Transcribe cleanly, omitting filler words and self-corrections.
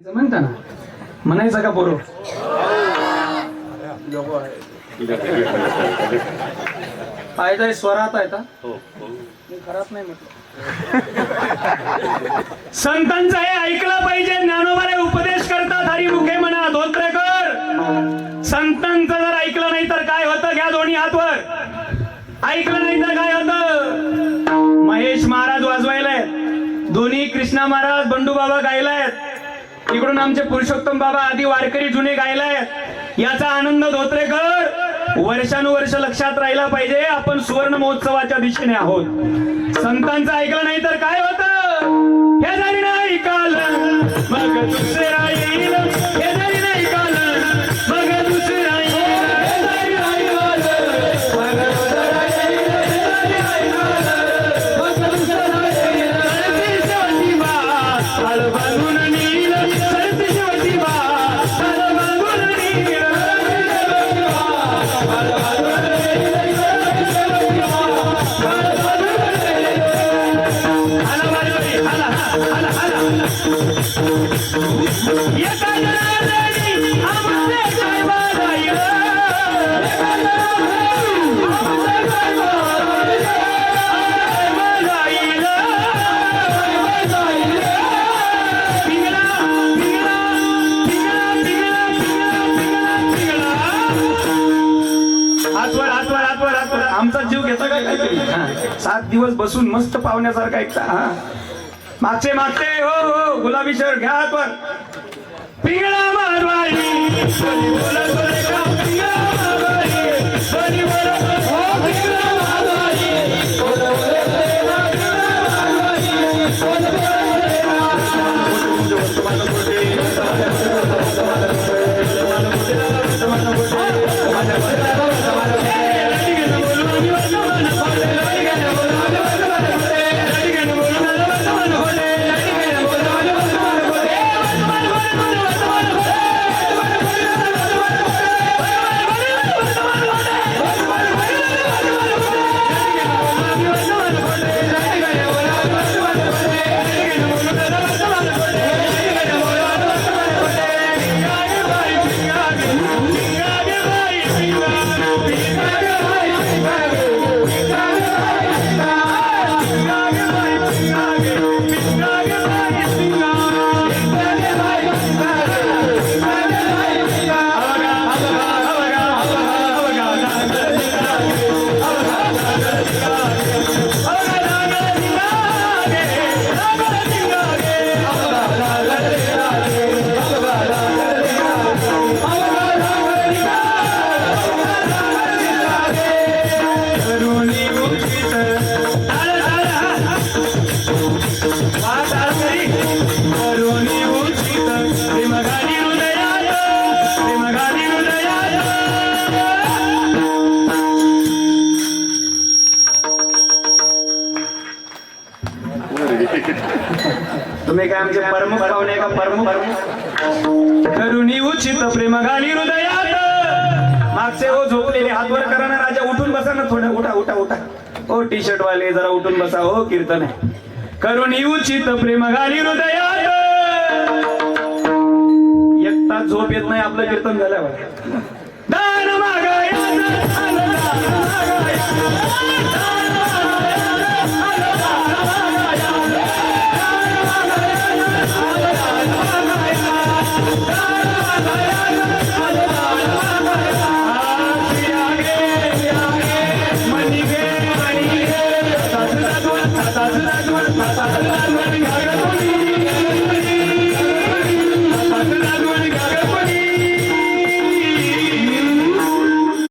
म्हणता ना म्हणायचं का पोरो पायदा स्वरात आहे का खराब नाही म्हटलं संतांचं हे ऐकलं पाहिजे. ज्ञानोबारे उपदेश करतात हरिमुखे म्हणा धोत्रेकर. संतांचं जर ऐकलं नाही तर काय होतं? घ्या दोन्ही हातवर. ऐकलं नाही तर काय होतं? महेश महाराज वाजवायलाय, दोन्ही कृष्णा महाराज बंडू बाबा गायलायत, इकडून आमचे पुरुषोत्तम बाबा आदी वारकरी जुने गायलायत. याचा आनंद धोत्रेकर वर्षानुवर्ष लक्षात राहिला पाहिजे. आपण सुवर्ण महोत्सवाच्या दिशेने आहोत. संतांचं ऐकलं नाही तर काय होतं? हे जरी नाही काल मग दुसरा येईल, हे जरी नाही काल मग दुसरा येईल, हे जरी नाही काल मग दुसरा येईल, हे जरी नाही काल मग दुसरा येईल. सरती शिवाजी बा हळ बांधून नील, सरती शिवाजी बा हळ बांधून नील, आमचा जीव घेता काय? 7 दिवस बसून मस्त पाहुण्यासारखा ऐकता. मागचे मागचे हो हो गुलाबी शर्ट घ्या हातवर. पिंगळा मारवाडी तुम्ही काय आमचे परमुख पाहुणे का? परमुख करुणी उचित प्रेम घाली हृदयात. मागचे हो झोपलेले हातवर करा ना. राजा उठून बसा ना थोडं. उठा उठा उठा. हो टी शर्ट वाले जरा उठून बसा. हो कीर्तन आहे. करुणी उचित प्रेम घाली हृदयात. एक तास झोप येत नाही आपलं कीर्तन झाल्यावर. दान मागाया Thank you.